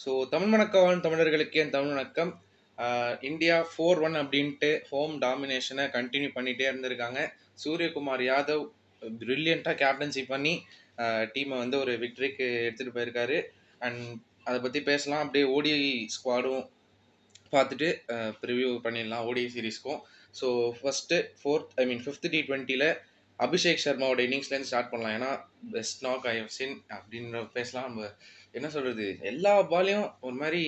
So Tamil வணக்கம் தமிழர்களுக்கு என் தமிழ் வணக்கம். இந்தியா 4-1 அப்படின்ட்டு ஹோம் டாமினேஷனை கண்டினியூ பண்ணிகிட்டே இருந்திருக்காங்க. சூரியகுமார் யாதவ் ப்ரில்லியண்ட்டாக கேப்டன்சி பண்ணி டீமை வந்து ஒரு விக்டரிக்கு எடுத்துகிட்டு போயிருக்காரு. அண்ட் அதை பற்றி பேசலாம். அப்படியே ஓடிஐ ஸ்குவாடும் பார்த்துட்டு ப்ரிவ்யூ பண்ணிடலாம் ஓடிஐ சீரீஸ்க்கும். ஸோ ஃபஸ்ட்டு ஃபிஃப்த் T20யில் அபிஷேக் சர்மாவோட இன்னிங்ஸ்லேருந்து ஸ்டார்ட் பண்ணலாம். ஏன்னா best knock I have seen அப்படின்னு பேசலாம். நம்ம என்ன சொல்கிறது, எல்லா பாலையும் ஒரு மாதிரி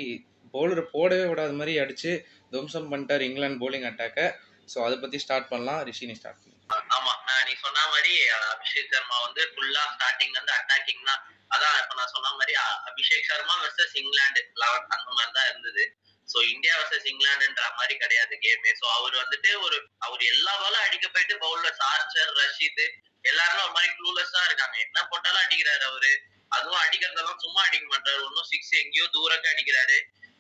பவுலரை போடவே விடாத மாதிரி அடித்து துவம்சம் பண்ணிட்டார் இங்கிலாந்து போலிங் அட்டாக்கை. ஸோ அதை பற்றி ஸ்டார்ட் பண்ணலாம். ரிஷி, நீ ஸ்டார்ட் பண்ணி. ஆமா, நீ சொன்ன மாதிரி அபிஷேக் சர்மா வந்து ஃபுல்லா ஸ்டார்டிங்ல இருந்து அட்டாக்கிங் தான். அதான் இப்ப நான் சொன்ன மாதிரி அபிஷேக் சர்மா வெர்சஸ் இங்கிலாந்து 11 அந்த மாதிரி தான் இருந்தது. சோ இந்தியா வெர்சஸ் இங்கிலாந்துன்ற மாதிரி கிடையாது கேமே. சோ அவர் வந்துட்டு அவர் எல்லா பாலும் அடிக்க போயிட்டு பவுலர் ஆர்ச்சர், ரஷீத் எல்லாருமே ஒரு மாதிரி க்ளூலெஸ்ஸா இருக்காங்க. என்ன போட்டாலும் அடிக்கிறாரு அவரு. அதுவும் அடிக்கிறதெல்லாம் சும்மா அடிக்க மாட்டாரு. ஒன்னும் சிக்ஸ் எங்கேயோ தூரக்க அடிக்கிறாரு.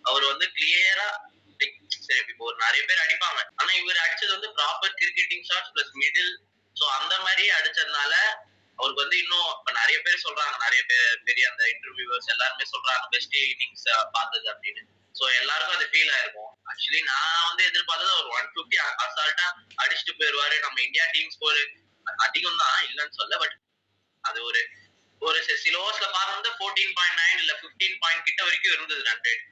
அவர் வந்து கிளியரா சரி, இப்போ நிறைய பேர் அடிப்பாங்க. ஆனா இவர் அடிச்சது வந்து proper cricketing shots plus middle. So அந்த மாதிரி அடிச்சதுனால அவருக்கு வந்து இன்னும் நிறைய பேர் சொல்றாங்க, நிறைய பெரிய அந்த இன்டர்வியூவர்ஸ் எல்லாருமே சொல்றாங்க பெஸ்ட் இன்னிங்ஸ் பார்த்தது அப்படின்னு. சோ எல்லாருக்கும் அது ஃபீல் ஆயிருக்கும். ஆக்சுவலி நான் வந்து எதிர்பார்த்தது ஒரு 150 அசால்ட்டா அடிச்சுட்டு போயிருவாரு. நம்ம இந்தியா டீம் ஸ்கோர் அதிகம் தான், இல்லைன்னு சொல்ல. பட் அது ஒரு சில ஓவர்ஸ்ல பார்க்கும்போது 14.9 இல்ல 15 பாயிண்ட் கிட்ட வரைக்கும் இருந்தது ரன் ரேட்.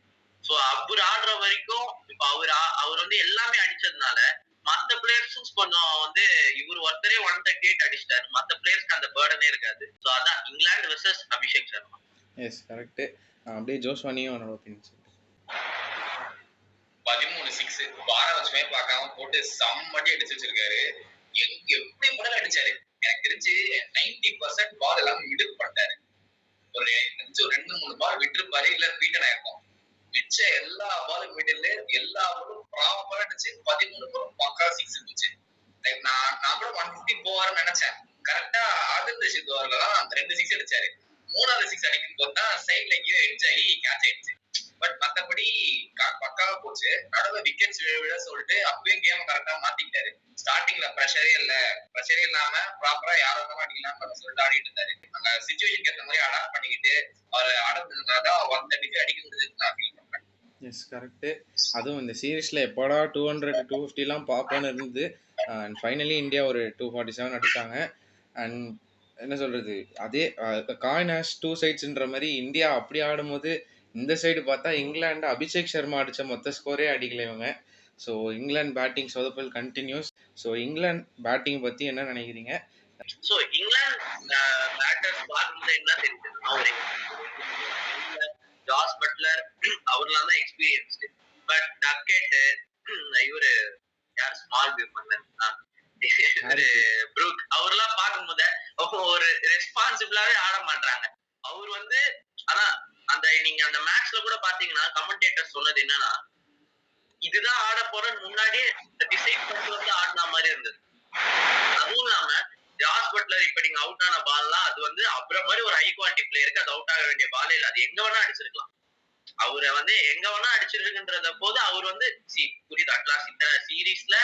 சோ அவர் ஆடுற வரைக்கும் இப்ப அவர் வந்து எல்லாமே அடிச்சதுனால மத்த பிளேயர்ஸும் கொஞ்சம் வந்து இவர் ஒருத்தரே 138 அடிச்சிட்டாரு. மத்த பிளேயர்ஸ்க்கு அந்த பேர்டனே இருக்காது. சோ அதான் England versus Abhishek Sharma. Yes, correct. அப்படியே ஜோஸ்வானியும் அவனோட ஒப்பீனியன் சொல்லு. 13 6 வார வச்சுமே பார்க்காம போட்டு செம்மட்டி அடிச்சு வச்சிருக்காரு. எப்படி முதல்ல அடிச்சாரு. எனக்கு தெரிஞ்சு 90% பால் எல்லாமே விடுப்பு பண்ணிட்டாரு. ஒரு 2-3 பால் விட்டுருப்பாரு, இல்ல பீட்டன் ஆயிருக்கும். மிச்ச எல்லா பாலும் மிடில், எல்லா பாலும் ப்ராப்பரா அடிச்சு 13 பாலும் பக்கா 6 இருந்துச்சு. நான் கூட 150 போவாருன்னு நினைச்சேன். கரெக்டா ஆதித்ய சித்துவார்ல தான் அந்த 2 6 அடிச்சாரு. 3வது 6 அடிக்கும் போது தான் சைட்ல எங்கேயோ எட்ஜ் ஆகி கேட்ச் ஆயிடுச்சு. பட் மத்தபடி பக்காவா போச்சு. நடுவில் விக்கெட்ஸ் விழ சொல்லிட்டு அப்பயும் கேம் கரெக்டா மாத்திக்கிட்டாரு. ஸ்டார்டிங்ல ப்ரெஷரே இல்லாம ப்ராப்பரா யாரும் அடிக்கலாம் சொல்லிட்டு ஆடிட்டு இருந்தாரு. அந்த சிச்சுவேஷனுக்கு ஏற்ற மாதிரி அடாப்ட் பண்ணிக்கிட்டு அவர் ஆடுறதுனாலதான் 135 அடிக்க முடியுதுன்னு நான் ஃபீல் பண்றேன். Yes, correct. அதுவும் இந்த சீரீஸில் எப்போடா 200 250 பார்ப்போன்னு இருந்தது. அண்ட் ஃபைனலி இந்தியா ஒரு 247 அடித்தாங்க. அண்ட் என்ன சொல்கிறது, அதே காயின் ஹேஸ் டூ சைட்ஸ்ன்ற மாதிரி இந்தியா அப்படி ஆடும்போது இந்த சைடு பார்த்தா இங்கிலாந்து அபிஷேக் சர்மா அடித்த மொத்த ஸ்கோரே அடிக்கல இவங்க. ஸோ இங்கிலாந்து பேட்டிங் சொதப்பல் கண்டினியூஸ். ஸோ இங்கிலாந்து பேட்டிங் பற்றி என்ன நினைக்கிறீங்க? ஸோ இங்கிலாந்து பேட்டர்ஸ் பார்க்கும்போது என்ன தெரியுது, ஜாஸ் பட்லர் அவர்லாம் தான் எக்ஸ்பீரியன்ஸ்டு. பட் டக்கெட் இவரு யார் ஸ்மால் ப்ரூக் அவர்லாம் பார்க்கும்போது ஒரு ரெஸ்பான்சிபிளாவே ஆட மாட்டாங்க. அவர் வந்து அதான் அந்த நீங்க அந்த மேட்ச்ல கூட பாத்தீங்கன்னா கமெண்டேட்டர் சொன்னது என்னன்னா, இதுதான் ஆட போறன்னு முன்னாடியே டிசைட் பண்ணிட்டு வந்து ஆடின மாதிரி இருந்தது. அதுவும் இல்லாம ஜாஸ் பட்லர் இப்ப நீங்க அவுட் ஆன பால்லாம் அது வந்து அப்புறம் மாதிரி ஒரு ஹை குவாலிட்டி பிளேயருக்கு அது அவுட் ஆக வேண்டிய பாலே இல்லை. அது எங்க வேணா அடிச்சிருக்கலாம். அவரை வந்து எங்க வேணா அடிச்சிருக்குன்றத போது அவர் வந்து புரியுது. அட்லாஸ் இத்தனை சீரீஸ்ல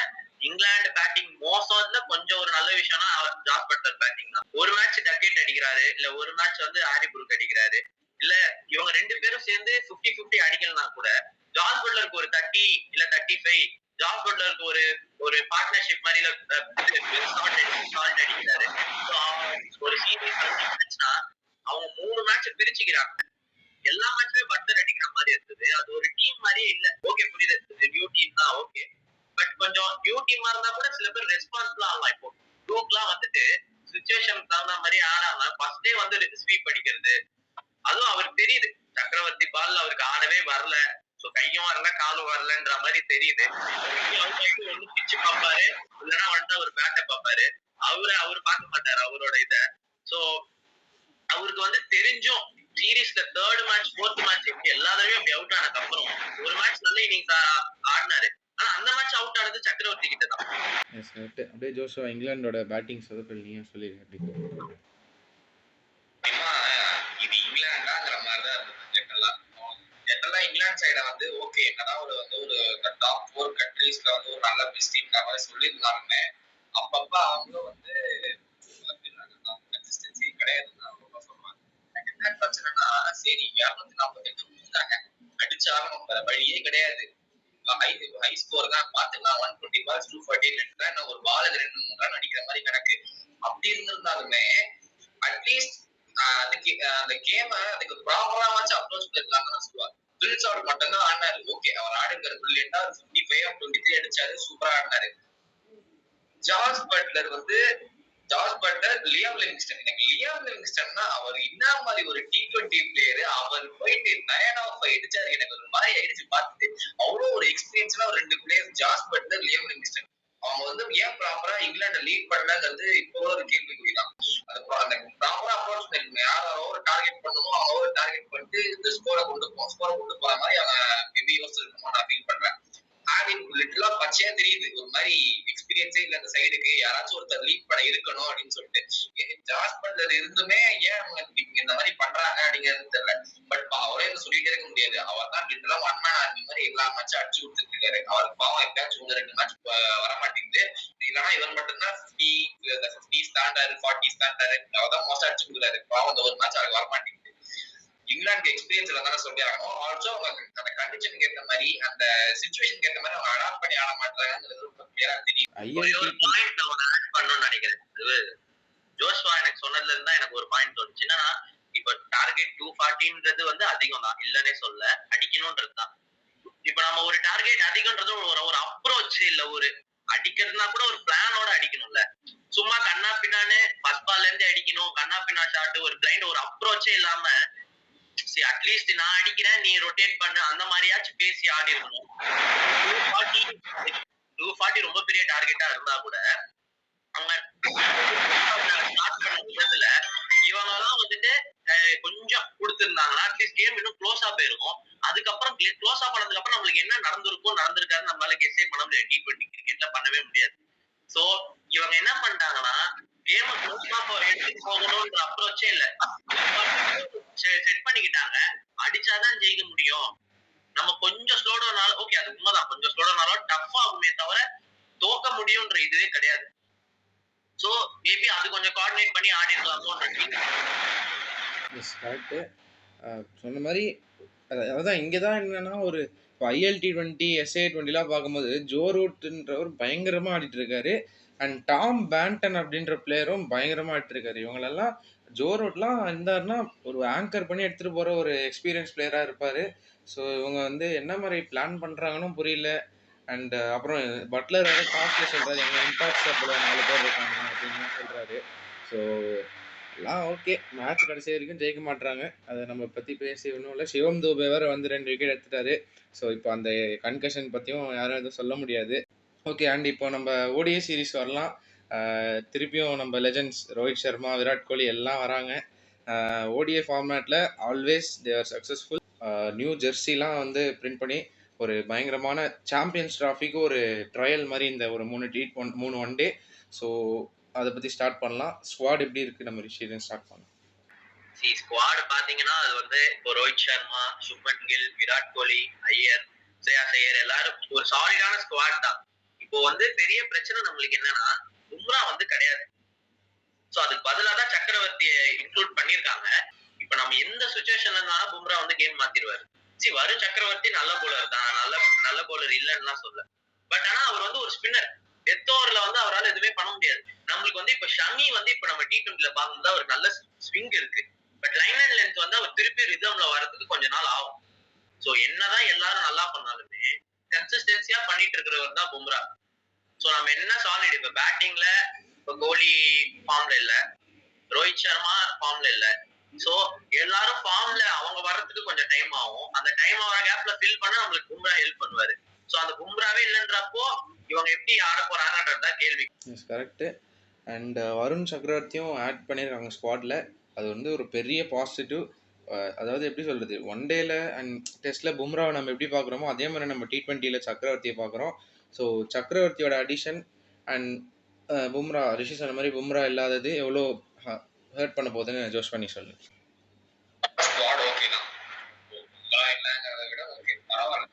இங்கிலாந்து பேட்டிங் மோசம்ல கொஞ்சம் ஒரு நல்ல விஷயம்னா ஜாஸ் பட்லர் பேட்டிங் தான். ஒரு மேட்ச் டக்கெட் அடிக்கிறாரு, இல்ல ஒரு மேட்ச் வந்து ஹாரி புரூக் அடிக்கிறாரு, இல்ல இவங்க 2 பேரும் சேர்ந்து 50-50 அடிக்கலனா கூட ஜாஸ் பட்லருக்கு ஒரு 30 இல்ல 35, ஜாஸ் பட்லருக்கு ஒரு பார்ட்னர்ஷிப் மாதிரி அடிக்கிறாரு. ஒரு சீரீஸ் மேட்ச்னா அவங்க 3 மேட்ச் பிரிச்சுக்கிறாங்க. எல்லா மேட்சுமே பட்லர் அடிக்கிற மாதிரி இருந்தது. அது ஒரு டீம் மாதிரியே இல்ல. ஓகே, புரியுது, நியூ டீம் தான், ஓகே. பட் கொஞ்சம் நியூ டீமா இருந்தா கூட சில பேர் ரெஸ்பான்ஸ்லாம் ஆகலாம். இப்போ ப்ரூக்லாம் வந்துட்டு சிச்சுவேஷனுக்கு தகுந்த மாதிரி ஆடாம ஃபர்ஸ்டே வந்து ஸ்வீப் அடிக்கிறது. அதுவும் அவருக்கு தெரியுது சக்கரவர்த்தி பால்ல அவருக்கு ஆடவே வரல. சோ கையும் வரல காலும் வரலன்ற மாதிரி தெரியுது. ஒண்ணு பிச்சு பார்ப்பாரு, இல்லைன்னா வந்து அவர் பேட்டை பார்ப்பாரு. அவரு பார்க்க மாட்டாரு அவரோட இத. சோ அவருக்கு வந்து தெரிஞ்சும் சீரீஸ்ல 3rd மேட்ச் 4th மேட்ச் எல்லா தடவையும் அப்படி அவுட் ஆனதுக்கு அப்புறம் ஒரு மேட்ச் நல்ல இன்னிங்ஸ் ஆடினாரு. ஆனா அந்த மேட்ச் அவுட் ஆனது சக்கரவர்த்தி கிட்ட தான். Yes, correct. அப்படியே ஜோஷுவா இங்கிலாந்தோட பேட்டிங் சொதப்பல் நீயும் சொல்லிருக்க. இது இங்கிலாண்டாங்கிற மாதிரிதான் இருந்தது. ஜெனரலா இங்கிலாந்து சைட வந்து ஓகே, என்னதான் ஒரு டாப் 4 கண்ட்ரீஸ்ல வந்து ஒரு நல்ல பெஸ்ட் டீம்ங்கிற மாதிரி சொல்லியிருந்தாலுமே அப்பப்ப அவங்களும் வந்து கன்சிஸ்டன்சி கிடையாதுன்னு சொல்லுவாங்க. என்ன பிரச்சனைனா, சரி 248 கொடுத்தாங்க, அடிச்சாலும் வேற வழியே கிடையாது. ஹை ஸ்கோர் தான் பாத்துக்கலாம். 120 பால்ஸ் 248 ஒரு பாலுக்கு 2-3 ரன் அடிக்கிற மாதிரி கணக்கு. அப்படி இருந்திருந்தாலுமே அட்லீஸ்ட் அந்த கேம அதுக்கு ப்ராப்பராவாச்சும் அப்ரோச் பண்ணிருக்காங்கன்னு சொல்லுவாங்க. பில் ஷாட் மட்டும் தான் ஆடினாரு. ஓகே, அவர் ஆடுங்கிறது பிரில்லியண்டா 55 23 அடிச்சாரு, சூப்பரா ஆடினாரு. George Buttler, Liam Livingstone. எனக்கு லியாம் லிவிங்ஸ்டன்னா அவர் என்ன மாதிரி ஒரு T20 பிளேயர், அவர் போயிட்டு 9 ஆஃப் 5 அடிச்சாரு. எனக்கு ஒரு மாதிரி ஆயிடுச்சு பார்த்துட்டு. அவ்வளவு ஒரு எக்ஸ்பீரியன்ஸ்னா ஒரு 2 பிளேயர், ஜார்ஜ் பட்லர், லியாம் லிவிங்ஸ்டன். அவங்க ஏன் ப்ராப்பரா இங்கிலாந்து லீட் பண்ணலங்கிறது இப்போ ஒரு கேள்விக்குறிதான். அந்த ப்ராப்பரா அப்ரோச் பண்ணிருக்கணும். யார் ஓவர் டார்கெட் பண்ணணுமோ அவங்க ஓவர் டார்கெட் பண்ணிட்டு இந்த ஸ்கோரை கொண்டு போற மாதிரி அவங்க மேபி யோசிச்சிருக்கணுமோ நான் ஃபீல் பண்றேன். லிட்டலா பச்சையா தெரியுது ஒரு மாதிரி எக்ஸ்பீரியன்ஸே இல்ல அந்த சைடுக்கு, யாராச்சும் ஒருத்தர் லீட் பண்ண இருக்கணும் அப்படின்னு சொல்லிட்டு. ஜார்ஜ் பட்லர் இருந்துமே ஏன் அவங்க இந்த மாதிரி பண்றாங்க அப்படிங்கிறது தெரியல. பட் அவரே சொல்லிட்டே இருக்க முடியாது. அவர் தான் லிட்டலா ஒன் மேன் ஆர்மி மாதிரி எல்லா மேட்சும் அடிச்சு கொடுத்துட்டு இருக்காரு. அவருக்கு பாவம் எப்பயாச்சும் 1-2 மேட்ச் வரமாட்டேங்குது. இல்லைன்னா இவர் மட்டும்தான் 50 ஸ்டாண்டர்ட் 40 ஸ்டாண்டர்ட் அவர்தான் மோஸ்ட் அடிச்சு கொடுக்குறாரு. பாவம் அந்த ஒரு மேட்ச் அவருக்கு வரமாட்டேங்குது. இங்கிலாந்து எக்ஸ்பீரியன்ஸ் இல்லைன்னு சொல்லி ஆகணும். ஆல்சோ அவங்க அந்த கண்டிஷனுக்கு ஏற்ற மாதிரி அந்த சிச்சுவேஷனுக்கு ஏற்ற மாதிரி அவங்க அடாப்ட் பண்ணி ஆட மாட்டாங்கிறது ரொம்ப கிளியரா தெரியும். ஒரு பாயிண்ட் நான் ஆட் பண்ணணும்னு நினைக்கிறேன். ஜோஷ்வா எனக்கு சொன்னதுல இருந்தா எனக்கு ஒரு பாயிண்ட் தோணுச்சு. என்னன்னா, இப்ப டார்கெட் 240ன்றது அதிகம் தான், இல்லன்னே சொல்ல, அடிக்கணும்ன்றது தான். இப்ப நம்ம ஒரு டார்கெட் அதிகம்ன்றது ஒரு அப்ரோச் இல்ல, ஒரு அடிக்கிறதுனா கூட ஒரு பிளானோட அடிக்கணும்ல. சும்மா கண்ணா பின்னான்னு ஃபர்ஸ்ட் பால்ல இருந்து அடிக்கணும், கண்ணா பின்னா ஷாட், ஒரு பிளைண்ட், ஒரு அப்ரோச்சே இல்லாம அட்லீஸ்ட் நான் அடிக்கிறேன் நீ ரொட்டேட் பண்ணு அந்த மாதிரியாச்சும் பேசி ஆடி இருக்கணும். 240 ரொம்ப பெரிய டார்கெட்டா இருந்தா கூட அவங்க ஸ்டார்ட் பண்ண விதத்துல இவங்க எல்லாம் கொஞ்சம் கொடுத்திருந்தாங்கன்னா அட்லீஸ்ட் கேம் இன்னும் க்ளோஸா போயிருக்கும். அதுக்கப்புறம் க்ளோஸா பண்ணதுக்கு அப்புறம் நம்மளுக்கு என்ன நடந்திருக்கும் நடந்திருக்காருன்னு நம்மளால கெஸ்ஸே பண்ண முடியாது. T20 கிரிக்கெட்ல பண்ணவே முடியாது. சோ இவங்க என்ன பண்ணிட்டாங்கன்னா கேம் க்ளோஸா எடுத்துட்டு போகணும்ன்ற அப்ரோச்சே இல்ல, செட் பண்ணிக்கிட்டாங்க. அடிச்சாதான் ஜெயிக்க முடியும், நம்ம கொஞ்சம் ஸ்லோ டவுன் ஆனாலும் ஓகே, அது உண்மைதான், கொஞ்சம் ஸ்லோ டவுன் ஆனாலும் டஃப் ஆகுமே தவிர தோக்க முடியும்ன்ற இதுவே கிடையாது. சோ மேபி அது கொஞ்சம் கோஆர்டினேட் பண்ணி ஆடி இருக்கலாமோன்ற. Yes correct. சொன்ன மாதிரி அதான் இங்கே தான் என்னன்னா, ஒரு இப்போ ILT20 SA20லாம் பார்க்கும்போது ஜோ ரூட்ன்றவர் பயங்கரமாக ஆடிட்டு இருக்காரு. அண்ட் டாம் பேண்டன் அப்படின்ற பிளேயரும் பயங்கரமாக ஆடிட்டு இருக்காரு. இவங்களெல்லாம் ஜோ ரூட்லாம் இருந்தாருன்னா ஒரு ஆங்கர் பண்ணி எடுத்துகிட்டு போகிற ஒரு எக்ஸ்பீரியன்ஸ் பிளேயராக இருப்பார். ஸோ இவங்க என்ன மாதிரி பிளான் பண்ணுறாங்கன்னு புரியல. அண்ட் அப்புறம் பட்லர் வேறு காஸ்ட்ல சொல்கிறாரு, எங்கள் இம்பாக்ட் சப்பில் 4 பேர் இருக்காங்க அப்படின்னு சொல்கிறாரு. ஸோ எல்லாம் ஓகே, மேட்ச் கடைசி வரைக்கும் ஜெயிக்க மாட்டாங்க, அதை நம்ம பற்றி பேசி ஒன்றும் இல்லை. சிவம் தூபே வேறு 2 விக்கெட் எடுத்துட்டாரு. ஸோ இப்போ அந்த கன்கஷன் பற்றியும் யாரும் எதுவும் சொல்ல முடியாது. ஓகே, அண்ட் இப்போ நம்ம ODI சீரீஸ் வரலாம். திருப்பியும் நம்ம லெஜெண்ட்ஸ் ரோஹித் சர்மா, விராட் கோலி எல்லாம் வராங்க. ODI ஃபார்மேட்டில் always they are successful. New ஜெர்சிலாம் பிரிண்ட் பண்ணி ஒரு பயங்கரமான சாம்பியன்ஸ் ட்ராஃபிக்கு ஒரு ட்ரையல் மாதிரி இந்த ஒரு 3 ஒன் டே. ஸோ அதை பற்றி ஸ்டார்ட் பண்ணலாம். ஸ்குவாட் எப்படி இருக்குது நம்ம ரிஷியன் ஸ்டார்ட் பண்ணலாம். ஸ்குவாட் பார்த்தீங்கன்னா அது இப்போ ரோஹித் சர்மா, சுப்மன் கில், விராட் கோலி, ஐயர், ஸ்ரேயாஸ் ஐயர் எல்லாரும் ஒரு சாலிடான ஸ்குவாட் தான். இப்போ பெரிய பிரச்சனை நம்மளுக்கு என்னன்னா பும்ரா கிடையாது. சோ அதுக்கு பதிலா தான் சக்கரவர்த்தியை இன்க்ளூட் பண்ணிருக்காங்க. இப்ப நம்ம எந்த சுச்சுவேஷன்ல இருந்தாலும் பும்ரா கேம் மாத்திடுவாரு. வரும் சக்கரவர்த்தி நல்ல போலர் தான், நல்ல போலர் இல்லைன்னா சொல்ல. பட் ஆனா அவர் ஒரு ஸ்பின்னர். டெத் ஓவர்ல அவரால் எதுவுமே பண்ண முடியாது. நம்மளுக்கு இப்ப ஷமி இப்ப நம்ம T20ல பார்க்கும்போது அவருக்கு நல்ல ஸ்விங் இருக்கு. பட் லைன் அண்ட் லென்த் அவர் திருப்பி ரிதம்ல வரதுக்கு கொஞ்ச நாள் ஆகும். சோ என்னதான் எல்லாரும் நல்லா பண்ணாலுமே கன்சிஸ்டன்சியா பண்ணிட்டு இருக்கிறவர் தான் பும்ரா. சோ நம்ம என்ன சாலிட் இப்ப பேட்டிங்ல இப்ப கோலி ஃபார்ம்ல இல்ல, ரோஹித் சர்மா ஃபார்ம்ல இல்ல. சோ எல்லாரும் ஃபார்ம்ல அவங்க வர்றதுக்கு கொஞ்சம் டைம் ஆகும். அந்த டைம் ஆகிற கேப்ல ஃபில் பண்ண நம்மளுக்கு பும்ரா ஹெல்ப் பண்ணுவாரு. சோ அந்த பும்ராவே இல்லைன்றப்போ இவங்க எப்படி ஆட போறாங்கன்றதுதான் கேள்வி. கரெக்ட். அண்ட் வருண் சக்கரவர்த்தியும் ஆட் பண்ணியிருக்காங்க ஸ்குவாட்ல. அது ஒரு பெரிய பாசிட்டிவ். அதாவது எப்படி சொல்கிறது, ஒன் டேல அண்ட் டெஸ்ட்டில் பும்ராவை நம்ம எப்படி பார்க்குறோமோ அதே மாதிரி நம்ம T20ல சக்கரவர்த்தியை பார்க்குறோம். ஸோ சக்கரவர்த்தியோட அடிஷன் அண்ட் பும்ரா, ரிஷி சொன்ன மாதிரி பும்ரா இல்லாதது எவ்வளோ ஹர்ட் பண்ண போகுதுன்னு ஜோஷ் பண்ணி சொல்லு. ஸ்குவாட் ஓகே தான், இல்லைங்கிறத விட ஓகே, பரவாயில்ல.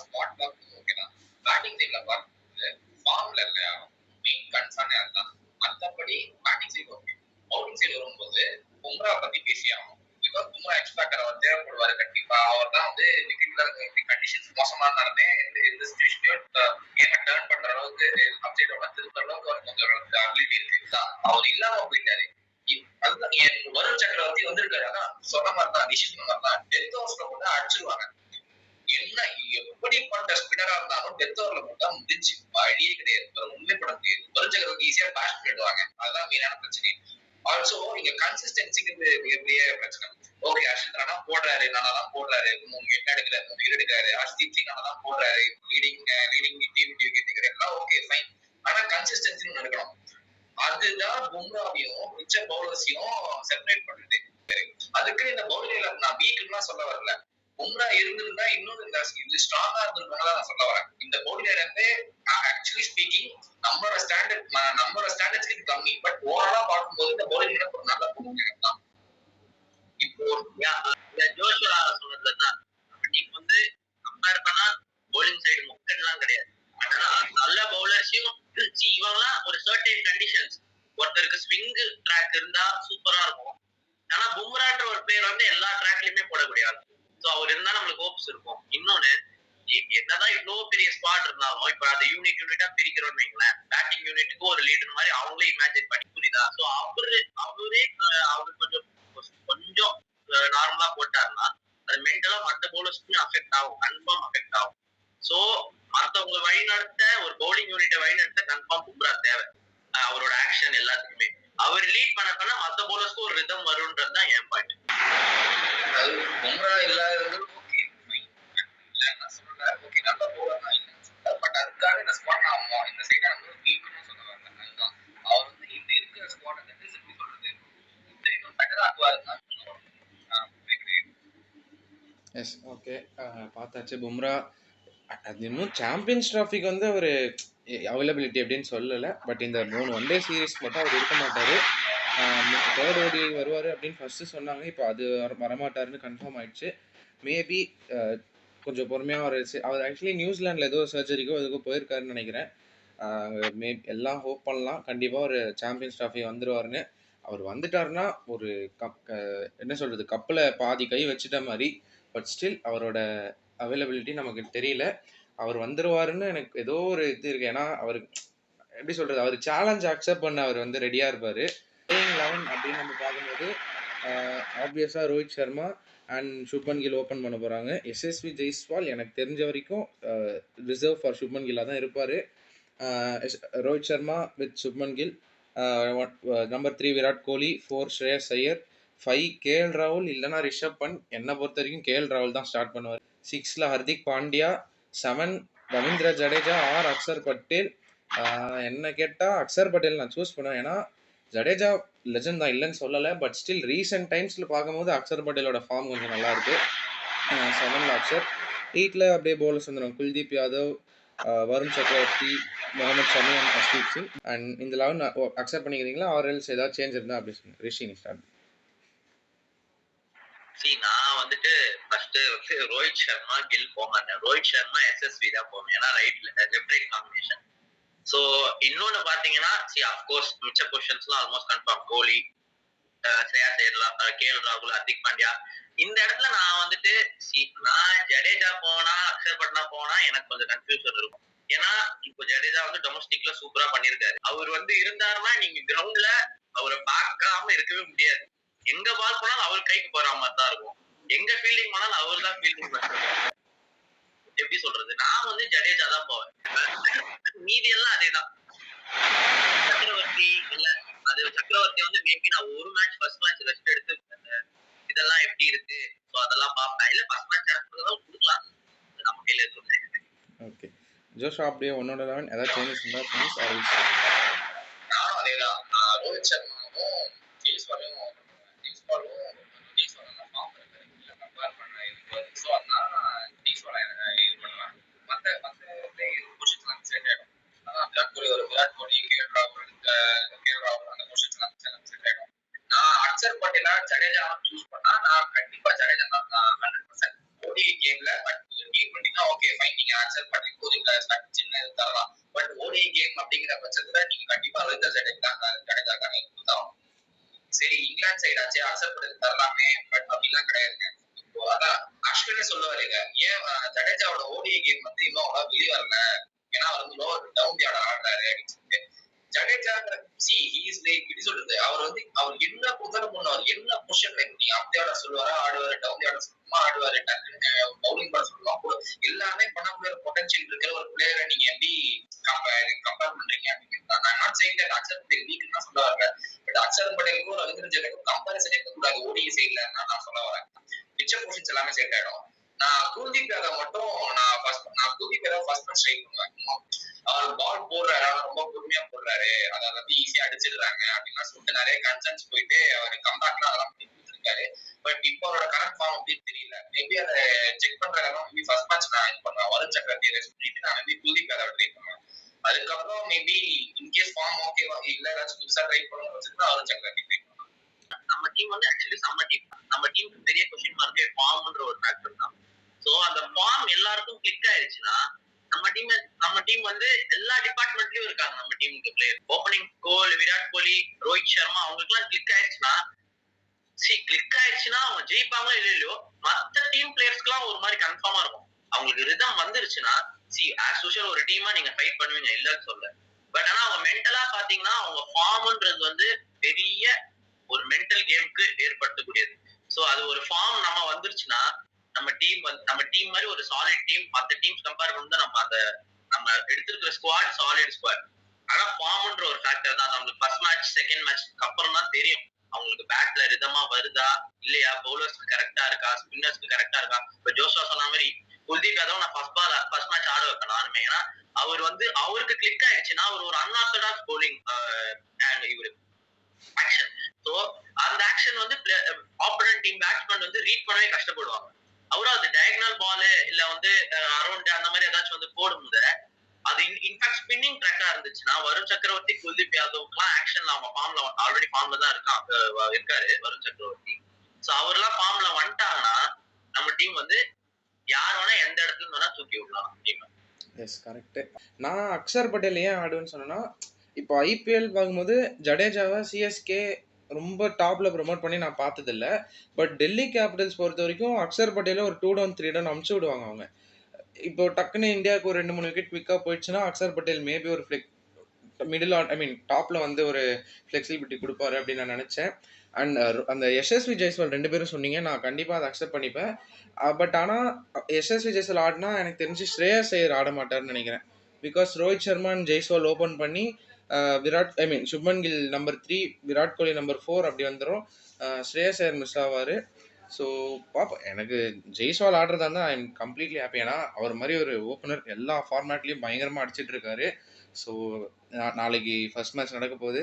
ஸ்குவாட் ஓகே தான். பேட்டிங் சைட்ல பார்க்கும்போது ஃபார்ம்ல இருக்க யாரும் மெயின் கன்சர்ன் அதுதான். மற்றபடி batting side okay. Bowling side வரும்போது பும்ரா பத்தி பேசி ஆகும். பிகாஸ் பும்ரா எக்ஸ்பேக்டர் அவர் தேவைப்படுவாரு கண்டிப்பா. அவர் மோசமான நிலைமை. இந்த சுச்சுவேஷனையும் கேமை டர்ன் பண்ற அளவுக்கு அப்சைட் டவுனா திருப்பற அளவுக்கு அவருக்கு கொஞ்சம் அபிலிட்டி இருக்கு. அவர் இல்லாம போயிட்டாரு. அதுதான் வருண் சக்கரவர்த்தி வந்திருக்காரு. அதான் சொன்ன மாதிரி தான், நிஷித் சொன்ன மாதிரி தான், டெத் ஓவர்ஸ்ல கூட அடிச்சிருவாங்க. என்ன எப்படிப்பட்ட ஸ்பின்னரா இருந்தாலும் டெத் ஓவர்ல போட்டா முடிஞ்சு வழியே கிடையாது. உண்மை பட முடியாது. வருண் சக்கரவர்த்தி ஈஸியா பேஷ் பண்ணிடுவாங்க. அதுதான் மெயினான பிரச்சனை. ஆல்சோ இங்க கன்சிஸ்டன்சிக்கு மிகப்பெரிய பிரச்சனை. ஓகே, அர்ஷித் ராணா போடுறாரு, நல்லா தான் போடுறாரு, 3 விக்கெட் எடுக்கிறாரு, 3 விக்கெட் எடுக்கிறாரு. ஹர்ஷ்தீப் சிங் நல்லா தான் போடுறாரு, லீடிங் டீம் விக்கெட் எடுக்கிறாரு, எல்லாம் ஓகே ஃபைன். ஆனா கன்சிஸ்டன்சி இருக்கணும். அதுதான் பும்ராவையும் மிச்ச பவுலர்ஸையும் செப்பரேட் பண்ணுது. அதுக்கு இந்த பவுலிங்ல நான் வீக்குலாம் சொல்ல வரல. பும்ரா இருந்திருந்தா இன்னும் இது ஸ்ட்ராங்கா இருந்திருக்காங்க நான் சொல்ல வரேன். இந்த பவுலிங்ல இருந்து ஆக்சுவலி ஸ்பீக்கிங் நம்மளோட ஸ்டாண்டர்ட்ஸ்க்கு கம்மி. பட் ஓவராலா பார்க்கும்போது இந்த பவுலிங் ஒரு நல்ல பவுலிங் தான். இப்போ ஜோஷுவா சொன்னதுதான் நீங்க வந்து கம்பேர் பண்ணா பவுலிங் சைடு முக்கெல்லாம் கிடையாது. நல்ல பவுலர்ஸையும் இவங்கலாம் ஒரு சர்டைன் கண்டிஷன்ஸ், ஒருத்தருக்கு ஸ்விங் ட்ராக் இருந்தா சூப்பரா இருக்கும். ஆனா பும்ரான்ற ஒரு பிளேயர் வந்து எல்லா ட்ராக்லயுமே போடக்கூடிய ஆள். சோ அவர் இருந்தா நம்மளுக்கு ஹோப்ஸ் இருக்கும். இன்னொன்னு, என்னதான் இவ்வளவு பெரிய ஸ்குவாட் இருந்தாலும் இப்ப அதை யூனிட்டா பிரிக்கிறோம்னு வைங்களேன், பேட்டிங் யூனிட்டுக்கு ஒரு லீடர் மாதிரி அவங்களே இமேஜின் பண்ணி, புரியுதா? சோ அவரு கொஞ்சம் நார்மலா போட்டாருன்னா அது மென்டலா மற்ற பவுலர்ஸ்க்குமே அஃபெக்ட் ஆகும், கன்ஃபார்ம் அஃபெக்ட் ஆகும். சோ மத்தவங்க வழிநடத்த, ஒரு பவுலிங் யூனிட்டை வழிநடத்த கன்ஃபார்ம் பும்ரா தேவை. அவரோட ஆக்ஷன் எல்லாத்துக்குமே அவர் லீட் பண்ண மத்த பவுலர்ஸ்க்கு ஒரு ரிதம் வரும்ன்றதுதான் என் பாயிண்ட். அது பும்ரா இல்லாதது ஓகே சொல்றேன், ஓகே நல்ல பவுலர் தான். பட் அதுக்காக இந்த ஸ்குவாட் ஆகும் இந்த சைடு நம்ம வீக்னு சொல்ல வரல. அதுதான் அவர் வந்து இந்த இருக்கிற ஸ்குவாட் வந்து எப்படி சொல்றது, இன்னும் பெட்டரா ஆக்குவாருன்னா. S, okay. பார்த்தாச்சு பும்ரா. அது இன்னும் சாம்பியன்ஸ் ட்ராஃபிக்கு வந்து அவர் அவைலபிலிட்டி அப்படின்னு சொல்லலை. பட் இந்த 3 ஒன் டே சீரீஸ்க்கு மட்டும் அவர் இருக்க மாட்டார். தேர்ட் ஓடி வருவார் அப்படின்னு ஃபஸ்ட்டு சொன்னாங்க. இப்போ அது வரமாட்டாருன்னு கன்ஃபார்ம் ஆயிடுச்சு. மேபி கொஞ்சம் பொறுமையாக அவர் ஆக்சுவலி நியூசிலாண்டில் ஏதோ சர்ஜரிக்கோ எதுக்கோ போயிருக்காருன்னு நினைக்கிறேன். எல்லாம் ஹோப் பண்ணலாம் கண்டிப்பாக ஒரு சாம்பியன்ஸ் ட்ராஃபி வந்துடுவாருன்னு. அவர் வந்துட்டாருன்னா ஒரு என்ன சொல்கிறது, கப்பில் பாதி கை வச்சுட்ட மாதிரி. பட் ஸ்டில் அவரோட அவைலபிலிட்டி நமக்கு தெரியல. அவர் வந்துடுவாருன்னு எனக்கு ஏதோ ஒரு இது இருக்குது. ஏன்னா அவர் எப்படி சொல்கிறது, அவர் சேலஞ்ச் அக்செப்ட் பண்ண அவர் வந்து ரெடியாக இருப்பார். பிளேயிங் 11 அப்படின்னு நம்ம பார்க்கும்போது ஆப்வியஸாக ரோஹித் சர்மா அண்ட் சுப்மன் கில் ஓப்பன் பண்ண போகிறாங்க. எஸ்எஸ்வி ஜெய்ஸ்வால் எனக்கு தெரிஞ்ச வரைக்கும் ரிசர்வ் ஃபார் சுப்மன் கில்லாக தான் இருப்பார். Rohit Sharma with Shubman Gill, number 3 Virat Kohli, 4 Shreyas Iyer, 5 KL ராகுல் இல்லைனா ரிஷப் பண்ட். என்னை பொறுத்த வரைக்கும் கேஎல் ராகுல் தான் ஸ்டார்ட் பண்ணுவார். 6ல் ஹர்திக் பாண்டியா, 7 ரவீந்திர ஜடேஜா ஆர் அக்சர் பட்டேல். என்ன கேட்டால் அக்சர் பட்டேல் நான் சூஸ் பண்ணுவேன். ஏன்னா ஜடேஜா லெஜண்ட் தான், இல்லைன்னு சொல்லலை. பட் ஸ்டில் ரீசெண்ட் டைம்ஸில் பார்க்கும்போது அக்சர் பட்டேலோட ஃபார்ம் கொஞ்சம் நல்லா இருக்குது. 7ல் அக்சர். 8ல் அப்படியே பவுலர்ஸ் வந்துடும், குல்தீப் யாதவ், வருண் சக்கரவர்த்தி, முகமது ஷமி அண்ட் ஹர்ஷ்தீப் சிங். அண்ட் இந்த 11 அக்செப்ட் பண்ணிக்கிறீங்களா, ஆர்எல்ஸ் ஏதாவது சேஞ்ச் இருந்தால் அப்படி சொல்லுங்கள். ரிஷி ஸ்டார்ட். நான் வந்துட்டு ஃபர்ஸ்ட் வந்து ரோஹித் சர்மா கில் போக மாட்டேன். ரோஹித் சர்மா எஸ்எஸ்வி தான் போவேன். ஏன்னா லெஃப்ட் ரைட் காம்பினேஷன். சோ இன்னொன்னு பாத்தீங்கன்னா அப்கோர்ஸ் மிச்ச பொசிஷன்ஸ்லாம் ஆல்மோஸ்ட் கன்ஃபார்ம். கோலி, ஸ்ரேயாஸ் ஐயர், கேஎல் ராகுல், ஹர்திக் பாண்டியா. இந்த இடத்துல நான் வந்துட்டு நான் ஜடேஜா போனா அக்ஷர் பட்னா போனா எனக்கு கொஞ்சம் கன்ஃபியூஷன் இருக்கும். ஏன்னா இப்போ ஜடேஜா வந்து டொமஸ்டிக்ல சூப்பரா பண்ணிருக்காரு. அவர் வந்து இருந்தாருன்னா நீங்க கிரவுண்ட்ல அவரை பார்க்காம இருக்கவே முடியாது. எங்க பால் போனாலும் அவர் கைக்கு போற மாதிரி தான் இருக்கும். எங்க ஃபீல்டிங் போனாலும் அவர் தான் ஃபீல்டிங் பண்ணுவாங்க. எப்படி சொல்றது, நான் வந்து ஜடேஜா தான் போவேன். மீதி எல்லாம் அதேதான். சக்கரவர்த்தி இல்ல, அது சக்கரவர்த்தி வந்து மேபி நான் ஒரு மேட்ச் ஃபர்ஸ்ட் மேட்ச் ரெஸ்ட் எடுத்து இதெல்லாம் எப்படி இருக்கு அதெல்லாம் பார்ப்பேன். இல்ல ஃபர்ஸ்ட் மேட்ச் சான்ஸ் கொடுக்கலாம், நம்ம கையில இருக்கு. ஓகே ஜோஷா, அப்படியே உன்னோட 11 ஏதாவது சேஞ்சஸ் இருந்தா ப்ளீஸ். நானும் அதேதான். ரோஹித் சர்மாவும் ஜெய்ஸ்வாலும் ஃபார்ம் இருக்கு கம்பேர் பண்ண இருக்கு. ஸோ அதனால ஜெய்ஸ்வாலை இது பண்ணுவேன். மற்ற பொசிஷன்ஸ்லாம் செட் ஆயிடும். விராட் கோலி கேஎல் ராகுல் அந்த பொசிஷன்ஸ்லாம் செட் ஆயிடும். நான் அக்சர் பட்டேலா ஜடேஜா சூஸ் பண்ணா நான் கண்டிப்பா ஜடேஜா தான் 100%. ஓடிஐ கேம்ல பட் T20 தான் ஓகே ஃபைன், நீங்க அக்சர் பட்டேல் போறீங்க சின்ன இது தரலாம். பட் ஓடிஐ கேம் அப்படிங்கிற பட்சத்துல நீங்க கண்டிப்பா ரவீந்திர ஜடேஜா தான் கொடுத்தாலும் சரி. இங்கிலாந்து சைடாச்சு அக்சர் பட்டேல் தரலாமே, பட் அப்படிலாம் கிடையாதுங்க. இப்போ அதான் அஸ்வினே சொல்லுவாருங்க, ஏன் ஜடேஜாவோட ஓடிஐ கேம் வந்து இன்னும் அவ்வளவா வெளிய வரல, ஏன்னா அவர் வந்து லோவர் டவுன் ஆர்டர் ஆடுறாரு அப்படின்னு சொல்லிட்டு. ஜடேஜாங்கிற எப்படி சொல்றது, அவர் என்ன கொடுத்தாலும் பண்ணுவார், என்ன பொசிஷன்ல நீங்க அப்படி ஆட சொல்லுவாரா ஆடுவாரு, டவுன் ஆட சொல்லுமா ஆடுவாரு, டக்குன்னு பவுலிங் பண்ண சொல்லுமா, எல்லாமே பண்ணக்கூடிய ஒரு பொட்டன்ஷியல் இருக்கிற ஒரு பிளேயரை நீங்க எப்படி கம்பேர் பண்றீங்க அப்படின்னு. நான் not saying that Axar Patel weak தான் சொல்ல வரேன். பட் அக்ஷர் பட்டேலுக்கும் ரவீந்திர ஜடேஜாவுக்கும் கம்பேரிசனே இருக்கக்கூடாது ஓடிஐ சைட்ல நான் சொல்ல வரேன். பிக்சர் பொசிஷன்ஸ் எல்லாமே செட் ஆயிடும். நான் குல்தீப் யாதவ் மட்டும் நான் Kuldeep Yadav first match try பண்ணுவேன். அவர் பால் போடுறாரு, ரொம்ப பொறுமையா போடுறாரு, அதை வந்து ஈஸியா அடிச்சிடுறாங்க அப்படின்னு சொல்லிட்டு நிறைய கன்சர்ன்ஸ் போயிட்டு அவர் கம்பேக்லாம் அதெல்லாம் பண்ணி கொடுத்துருக்காரு. பட் இப்போ அவரோட கரண்ட் ஃபார்ம் அப்படின்னு தெரியல. மேபி அதை செக் பண்றதுனால மேபி ஃபர்ஸ்ட் மேட்ச் நான் இது பண்ணுவேன், வருண் சக்கரவர்த்தி ரெஸ்ட் பண்ணிட்டு நான் மேபி குல்தீப் யாதவ் ட்ரை பண்ணுவேன். அதுக்கப்புறம் மேபி இன்கேஸ் ஃபார்ம் ஓகேவா இல்ல ஏதாச்சும் புதுசா ட்ரை பண்ணணும்னு வச்சுன்னா வருண் சக்கரவர்த்தி ட்ரை பண்ணுவேன். நம்ம டீம் வந்து ஆக்சுவலி செம்ம டீம். நம்ம டீமுக்கு பெரிய கொஸ்டின் மார்க்கே ஃபார்ம்ன்ற ஒரு ஃபேக்டர் தான். சோ அந்த ஃபார்ம் எல்லாருக்கும் கிளிக் ஆயிருச்சுன்னா நம்ம டீம் வந்து எல்லா டிபார்ட்மெண்ட்லயும் இருக்காங்க. நம்ம டீமுக்கு பிளேயர் ஓப்பனிங் கோல் விராட் கோலி, ரோஹித் சர்மா அவங்களுக்கு எல்லாம் கிளிக் ஆயிடுச்சுன்னா அவங்க ஜெயிப்பாங்களோ இல்லையோ மத்த டீம் பிளேயர்ஸ்க்கு எல்லாம் ஒரு மாதிரி கன்ஃபார்மா இருக்கும். அவங்களுக்கு ரிதம் வந்துருச்சுன்னா ஆஸ் யூசுவல் ஒரு டீமா நீங்க ஃபைட் பண்ணுவீங்க, இல்லன்னு சொல்ல. பட் ஆனா அவங்க மென்டலா பாத்தீங்கன்னா அவங்க ஃபார்ம்ன்றது வந்து பெரிய ஒரு மென்டல் கேமுக்கு ஏற்படுத்தக்கூடியது. சோ அது ஒரு ஃபார்ம் நம்ம வந்துருச்சுன்னா நம்ம டீம் மாதிரி ஒரு சாலிட் டீம் மற்ற டீம்ஸ் கம்பேர் பண்ணி நம்ம எடுத்திருக்கிற ஸ்குவாட் சாலிட் ஸ்குவாட். ஆனா ஃபார்ம்ன்ற ஒரு ஃபேக்டர் தான். நம்மளுக்கு ஃபர்ஸ்ட் மேட்ச் செகண்ட் மேட்ச்க்கு அப்புறம் தான் தெரியும் அவங்களுக்கு பேட்ல ரிதமா வருதா இல்லையா, பவுலர்ஸ்க்கு கரெக்டா இருக்கா, ஸ்பின்னர்ஸ்க்கு கரெக்டா இருக்கா. இப்ப ஜோஷுவா சொன்ன மாதிரி குல்தீப் யாதவ் நான் ஃபர்ஸ்ட் மேட்ச் ஆட வைப்பேன் நானுமே. ஏன்னா அவர் வந்து அவருக்கு கிளிக் ஆயிடுச்சுன்னா அவர் ஒரு அன்ஆர்த்தடாக்ஸ் பவுலிங் இவரு ஆக்ஷன். சோ அந்த ஆக்ஷன் வந்து ஆப்போனன்ட் டீம் பேட்ஸ்மேன் வந்து ரீட் பண்ணவே கஷ்டப்படுவாங்க. அவரும் அது டயகனல் பால் இல்ல வந்து அரௌண்ட் அந்த மாதிரி ஏதாச்சும் வந்து போடும்போது அது இன்ஃபேக்ட் ஸ்பின்னிங் ட்ராக்கா இருந்துச்சுன்னா வருண் சக்கரவர்த்தி குல்தீப் யாதவ்க்குலாம் ஆக்ஷன்ல அவங்க ஃபார்ம்ல ஆல்ரெடி ஃபார்ம்ல தான் இருக்காரு வருண் சக்கரவர்த்தி. சோ அவர்லாம் ஃபார்ம்ல வந்துட்டாங்கன்னா நம்ம டீம் வந்து யார் வேணா எந்த இடத்துல வேணா தூக்கி விடலாம் டீம். Yes correct. நான் அக்ஷர் பட்டேல் ஏன் ஆடுவேன்னு சொன்னேன்னா, இப்போ ஐபிஎல் பார்க்கும்போது ஜடேஜாவை சிஎஸ்கே ரொம்ப டாப்ல ப்ரொமோட் பண்ணி நான் பார்த்ததில்ல. பட் டெல்லி கேபிட்டல்ஸ் பொறுத்த வரைக்கும் அக்ஷர் பட்டேல ஒரு 2 டவுன் 3 டவுன் அமுச்சு விடுவாங்க அவங்க. இப்போ டக்குன்னு இந்தியாவுக்கு ஒரு 2-3 விக்கெட் குவிக்காக போயிடுச்சுன்னா அக்ஷர் பட்டேல் மேபி ஒரு மிடில் டாப்ல வந்து ஒரு ஃப்ளெக்சிபிலிட்டி கொடுப்பாரு அப்படின்னு நான் நினைச்சேன். அண்ட் அந்த யசஸ்வி ஜெய்ஸ்வால் 2 பேரும் சொன்னீங்க, நான் கண்டிப்பாக அதை அக்செப்ட் பண்ணிப்பேன். பட் ஆனால் யசஸ்வி ஜெய்ஸ்வால் ஆடினா எனக்கு தெரிஞ்சு ஸ்ரேயஸ் ஐயர் ஆட மாட்டார்னு நினைக்கிறேன். Because Rohit Sharma and Jaiswal open பண்ணி சுப்மன் கில் நம்பர் 3, விராட் கோலி நம்பர் 4 அப்படி வந்துடும். ஸ்ரேயஸ் ஐயர் மிஸ் ஆவார். ஸோ பார்ப்போம். எனக்கு ஜெய்ஸ்வால் ஆடுறதா இருந்தால் ஐ எம் கம்ப்ளீட்லி ஹாப்பி. ஏன்னா அவர் மாதிரி ஒரு ஓப்பனர் எல்லா ஃபார்மேட்லேயும் பயங்கரமாக அடிச்சிட்டு இருக்காரு. ஸோ நாளைக்கு ஃபர்ஸ்ட் மேட்ச் நடக்க போகுது.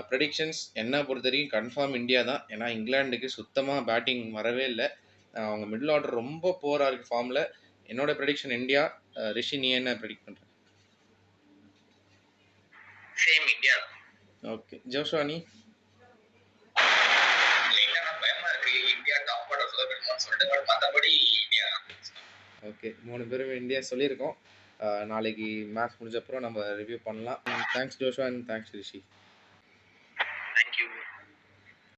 ப்ரெடிக்ஷன்ஸ் என்ன பொறுத்த வரைக்கும் கன்ஃபார்ம் இந்தியா தான். ஏன்னா இங்கிலாந்துக்கு சுத்தமாக பேட்டிங் வரவே இல்லை. அவங்க மிடில் ஆர்டர் ரொம்ப போராக இருக்குது ஃபார்மில். என்னோட ப்ரெடிக்ஷன் இந்தியா. ரிஷி, நீ என்ன ப்ரெடிக்ட் பண்ணுற? Same India. ஓகே ஜோஷுவா, நீ? ஓகே 3 பேரும் இந்தியா சொல்லியிருக்கோம். நாளைக்கு மேட்ச் முடிஞ்ச அப்புறம் நம்ம ரிவ்யூ பண்ணலாம். Thanks Joshua and thanks Rishi.